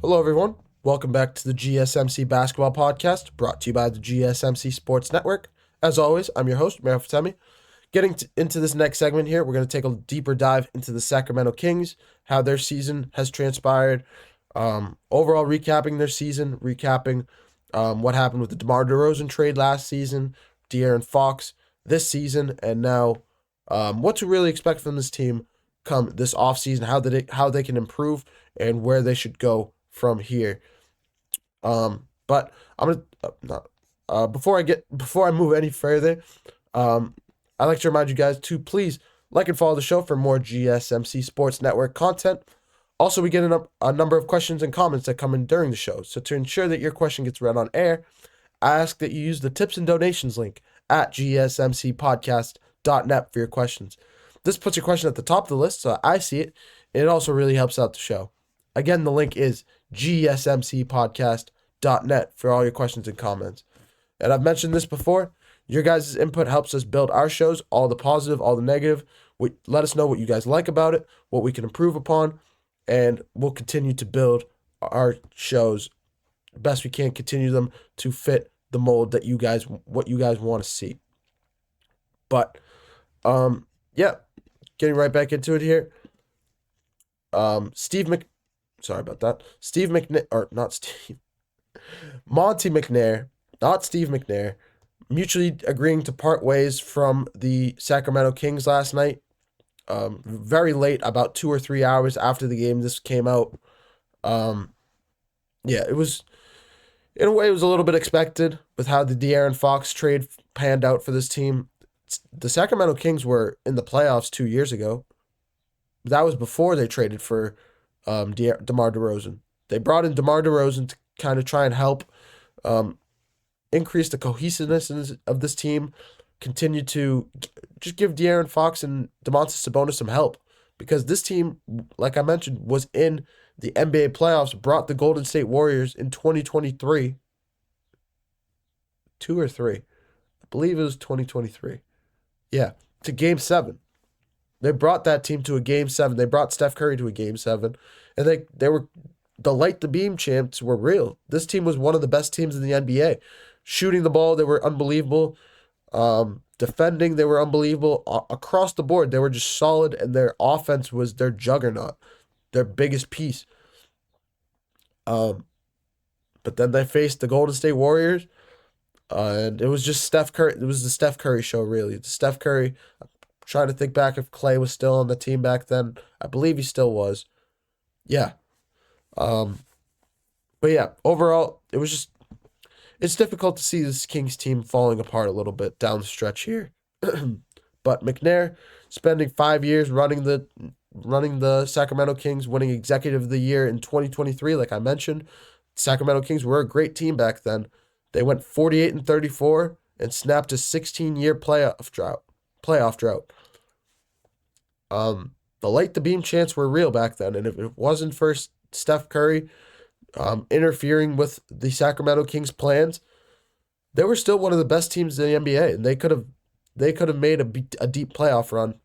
Hello, everyone. Welcome back to the GSMC Basketball Podcast, brought to you by the GSMC Sports Network. As always, I'm your host, Mario Fatemi. Into this next segment here, we're going to take a deeper dive into the Sacramento Kings, how their season has transpired, overall recapping their season, recapping what happened with the DeMar DeRozan trade last season, De'Aaron Fox this season, and now what to really expect from this team come this offseason, how they can improve, and where they should go from here. But I'm gonna before I move any further, I'd like to remind you guys to please like and follow the show for more GSMC Sports Network content. Also, we get a number of questions and comments that come in during the show. So to ensure that your question gets read on air, I ask that you use the tips and donations link at gsmcpodcast.net for your questions. This puts your question at the top of the list so I see it, and it also really helps out the show. Again, the link is gsmcpodcast.net for all your questions and comments. And I've mentioned this before, your guys' input helps us build our shows, all the positive, all the negative. Let us know what you guys like about it, what we can improve upon, and we'll continue to build our shows best we can, continue them to fit the mold that what you guys want to see. But, yeah, getting right back into it here. Monte McNair, not Steve McNair, mutually agreeing to part ways from the Sacramento Kings last night. Very late, about 2 or 3 hours after the game this came out. It was, in a way, it was a little bit expected with how the De'Aaron Fox trade panned out for this team. The Sacramento Kings were in the playoffs 2 years ago. That was before they traded for DeMar DeRozan. They brought in DeMar DeRozan to kind of try and help increase the cohesiveness of this team, continue to just give De'Aaron Fox and Domantas Sabonis some help. Because this team, like I mentioned, was in the NBA playoffs, brought the Golden State Warriors in 2023. 2 or 3. I believe it was 2023. Yeah, to Game 7. They brought that team to a Game 7. They brought Steph Curry to a Game 7. And they were the light the beam champs were real. This team was one of the best teams in the NBA. Shooting the ball, they were unbelievable. Defending, they were unbelievable. Across the board, they were just solid, and their offense was their juggernaut, their biggest piece. But then they faced the Golden State Warriors, and it was just Steph Curry. It was the Steph Curry show, really. The Steph Curry. I'm trying to think back if Clay was still on the team back then. I believe he still was. Yeah. But yeah, overall, it's difficult to see this Kings team falling apart a little bit down the stretch here. But McNair spending 5 years running the Sacramento Kings, winning Executive of the Year in 2023, like I mentioned. Sacramento Kings were a great team back then. They went 48-34 and snapped a 16-year playoff drought. The light the beam chants were real back then, and if it wasn't for Steph Curry interfering with the Sacramento Kings plans, they were still one of the best teams in the NBA, and they could have made a deep playoff run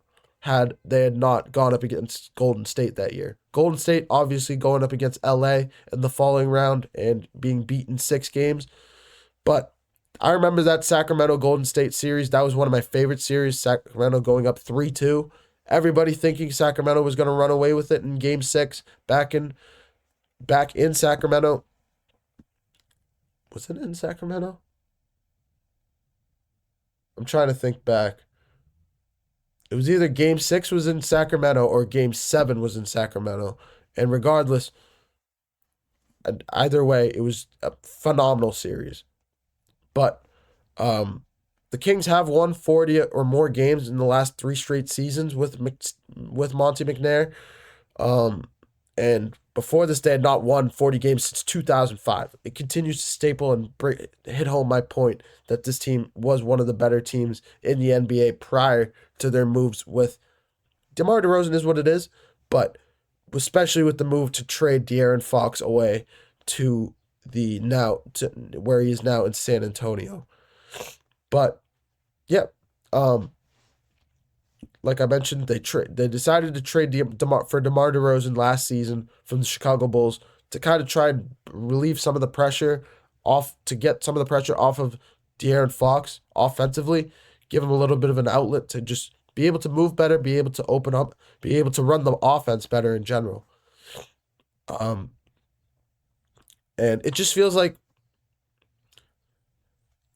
had they had not gone up against Golden State that year. Golden State obviously going up against LA in the following round and being beaten 6 games, but I remember that Sacramento Golden State series. That was one of my favorite series. Sacramento going up 3-2. Everybody thinking Sacramento was going to run away with it in Game 6 back in Sacramento. Was it in Sacramento? I'm trying to think back. It was either Game 6 was in Sacramento or Game 7 was in Sacramento. And regardless, either way, it was a phenomenal series. But the Kings have won 40 or more games in the last 3 straight seasons with Monte McNair. And before this, they had not won 40 games since 2005. It continues to staple and hit home my point that this team was one of the better teams in the NBA prior to their moves with DeMar DeRozan is what it is, but especially with the move to trade De'Aaron Fox away to where he is now in San Antonio. But yeah, like I mentioned, they decided to trade for DeMar DeRozan last season from the Chicago Bulls to kind of try and relieve some of the pressure to get some of the pressure off of De'Aaron Fox offensively, give him a little bit of an outlet to just be able to move better, be able to open up, be able to run the offense better in general. Um, and it just feels like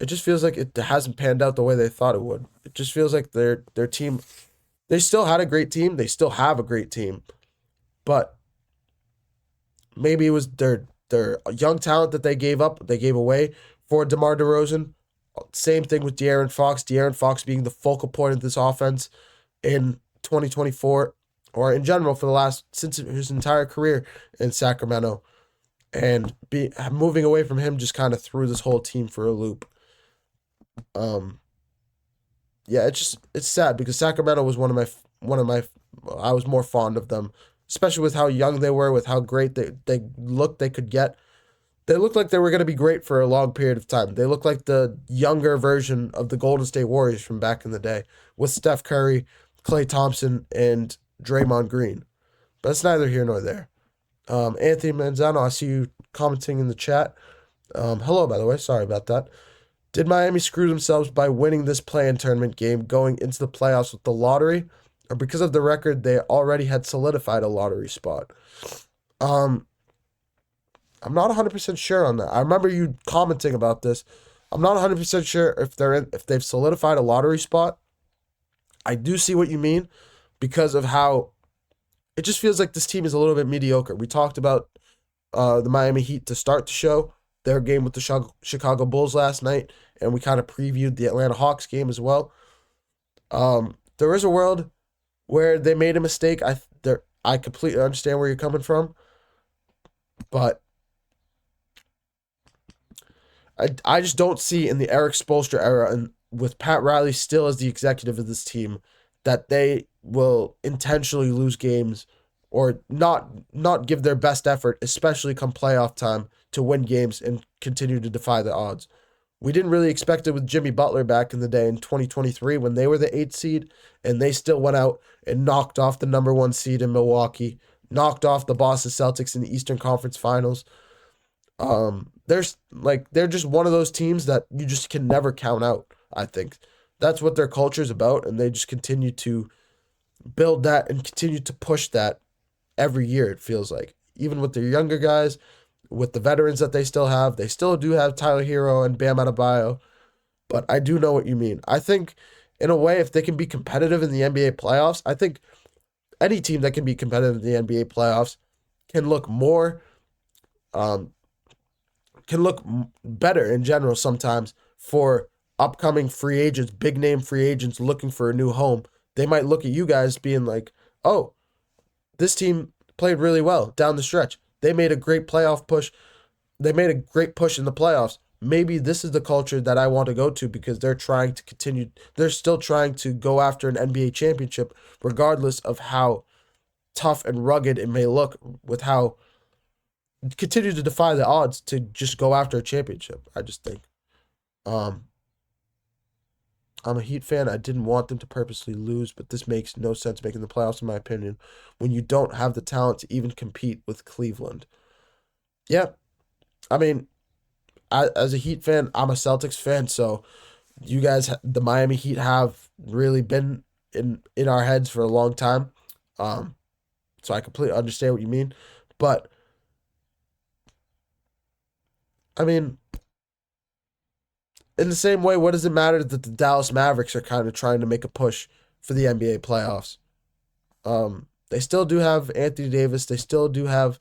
it hasn't panned out the way they thought it would. It just feels like their team, they still had a great team, they still have a great team, but maybe it was their young talent that they gave away for DeMar DeRozan. Same thing with De'Aaron Fox. De'Aaron Fox being the focal point of this offense in 2024, or in general since his entire career in Sacramento, and moving away from him just kind of threw this whole team for a loop. Yeah, it's sad because Sacramento was one of my I was more fond of them, especially with how young they were, with how great they looked they could get. They looked like they were going to be great for a long period of time. They looked like the younger version of the Golden State Warriors from back in the day with Steph Curry, Klay Thompson, and Draymond Green. But that's neither here nor there. Anthony Manzano, I see you commenting in the chat. Hello, by the way. Sorry about that. Did Miami screw themselves by winning this play-in tournament game going into the playoffs with the lottery? Or because of the record, they already had solidified a lottery spot? I'm not 100% sure on that. I remember you commenting about this. I'm not 100% sure if they've solidified a lottery spot. I do see what you mean because of how it just feels like this team is a little bit mediocre. We talked about the Miami Heat to start the show, their game with the Chicago Bulls last night, and we kind of previewed the Atlanta Hawks game as well. There is a world where they made a mistake. I completely understand where you're coming from, but I just don't see in the Eric Spoelstra era and with Pat Riley still as the executive of this team that they will intentionally lose games or not give their best effort, especially come playoff time, to win games and continue to defy the odds. We didn't really expect it with Jimmy Butler back in the day in 2023 when they were the 8th seed and they still went out and knocked off the number 1 seed in Milwaukee, knocked off the Boston Celtics in the Eastern Conference Finals. They're just one of those teams that you just can never count out, I think. That's what their culture is about, and they just continue to build that and continue to push that every year, it feels like. Even with their younger guys, with the veterans that they still do have Tyler Hero and Bam Adebayo, but I do know what you mean. I think, in a way, if they can be competitive in the NBA playoffs, I think any team that can be competitive in the NBA playoffs can look better in general sometimes for upcoming free agents, big name free agents looking for a new home. They might look at you guys being like, oh, this team played really well down the stretch. They made a great playoff push. They made a great push in the playoffs. Maybe this is the culture that I want to go to because they're still trying to go after an NBA championship regardless of how tough and rugged it may look, with how continue to defy the odds to just go after a championship. I just think. I'm a Heat fan. I didn't want them to purposely lose, but this makes no sense making the playoffs, in my opinion, when you don't have the talent to even compete with Cleveland. Yeah, I mean, as a Heat fan, I'm a Celtics fan, so you guys, the Miami Heat, have really been in our heads for a long time. So I completely understand what you mean, but I mean, in the same way, what does it matter that the Dallas Mavericks are kind of trying to make a push for the NBA playoffs? They still do have Anthony Davis. They still do have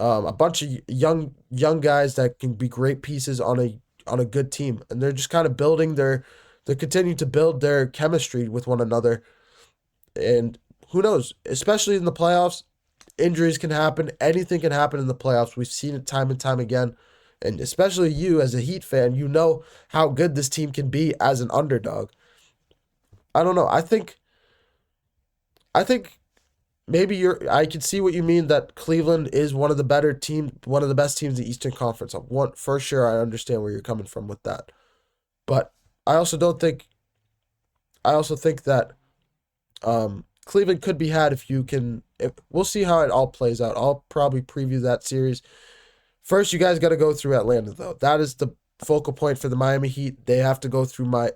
a bunch of young guys that can be great pieces on a good team, and they're just kind of they're continuing to build their chemistry with one another. And who knows? Especially in the playoffs, injuries can happen. Anything can happen in the playoffs. We've seen it time and time again. And especially you as a Heat fan, you know how good this team can be as an underdog. I don't know. I think maybe I can see what you mean that Cleveland is one of the one of the best teams in the Eastern Conference. For sure, I understand where you're coming from with that. But I also think that Cleveland could be had if you can. We'll see how it all plays out. I'll probably preview that series. First, you guys got to go through Atlanta, though. That is the focal point for the Miami Heat. They have to go through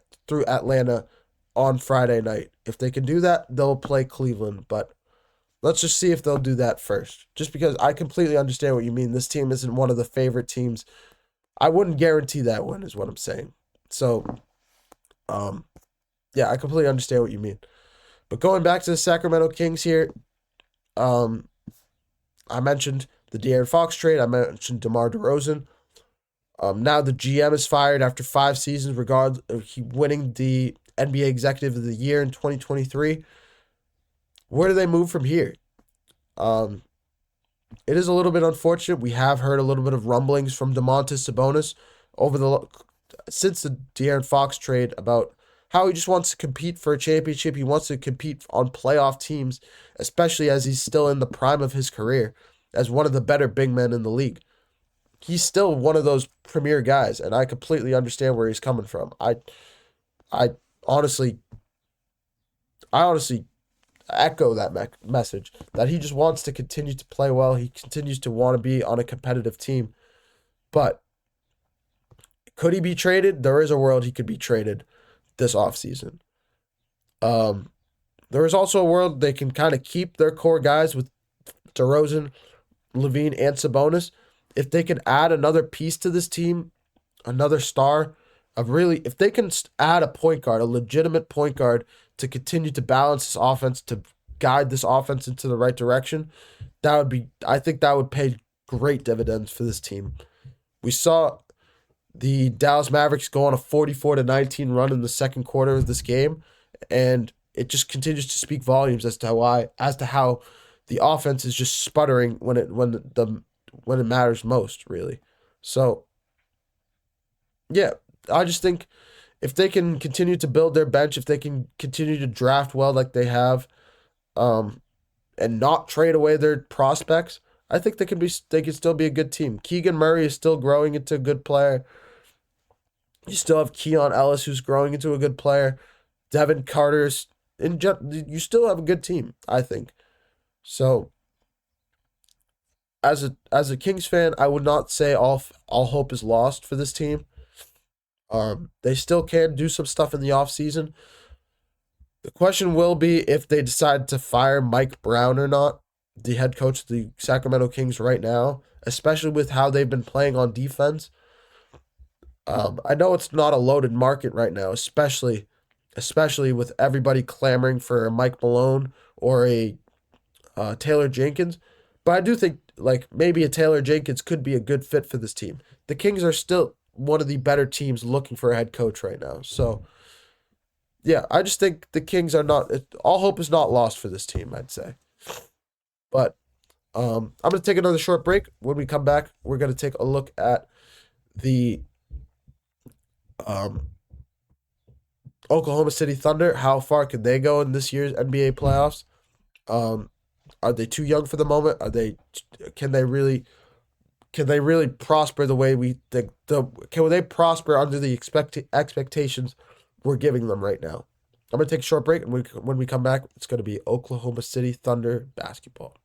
Atlanta on Friday night. If they can do that, they'll play Cleveland. But let's just see if they'll do that first. Just because I completely understand what you mean. This team isn't one of the favorite teams. I wouldn't guarantee that win, is what I'm saying. So, yeah, I completely understand what you mean. But going back to the Sacramento Kings here, I mentioned the De'Aaron Fox trade. I mentioned DeMar DeRozan. Now the GM is fired after 5 seasons, regardless of he winning the NBA Executive of the Year in 2023. Where do they move from here? It is a little bit unfortunate. We have heard a little bit of rumblings from Domantas Sabonis since the De'Aaron Fox trade about how he just wants to compete for a championship. He wants to compete on playoff teams, especially as he's still in the prime of his career as one of the better big men in the league. He's still one of those premier guys, and I completely understand where he's coming from. I honestly echo that message that he just wants to continue to play well. He continues to want to be on a competitive team. But could he be traded? There is a world he could be traded this offseason. There is also a world they can kind of keep their core guys with DeRozan, LaVine, and Sabonis. If they can add another piece to this team, another star, if they can add a point guard, a legitimate point guard to continue to balance this offense, to guide this offense into the right direction, I think that would pay great dividends for this team. We saw the Dallas Mavericks go on a 44-19 run in the second quarter of this game, and it just continues to speak volumes as to how the offense is just sputtering when it matters most, really. So, yeah, I just think if they can continue to build their bench, if they can continue to draft well like they have, and not trade away their prospects, I think they can still be a good team. Keegan Murray is still growing into a good player. You still have Keon Ellis, who's growing into a good player. Devin Carter's you still have a good team, I think. So, as a Kings fan, I would not say all hope is lost for this team. They still can do some stuff in the offseason. The question will be if they decide to fire Mike Brown or not, the head coach of the Sacramento Kings right now, especially with how they've been playing on defense. I know it's not a loaded market right now, especially with everybody clamoring for a Mike Malone or a Taylor Jenkins. But I do think maybe a Taylor Jenkins could be a good fit for this team. The Kings are still one of the better teams looking for a head coach right now. So, yeah, I just think the Kings are not – all hope is not lost for this team, I'd say. But I'm going to take another short break. When we come back, we're going to take a look at the Oklahoma City Thunder. How far can they go in this year's NBA playoffs? Are they too young for the moment? Can they really prosper the way we think? Can they prosper under the expectations we're giving them right now? I'm going to take a short break, and when we come back, it's going to be Oklahoma City Thunder basketball.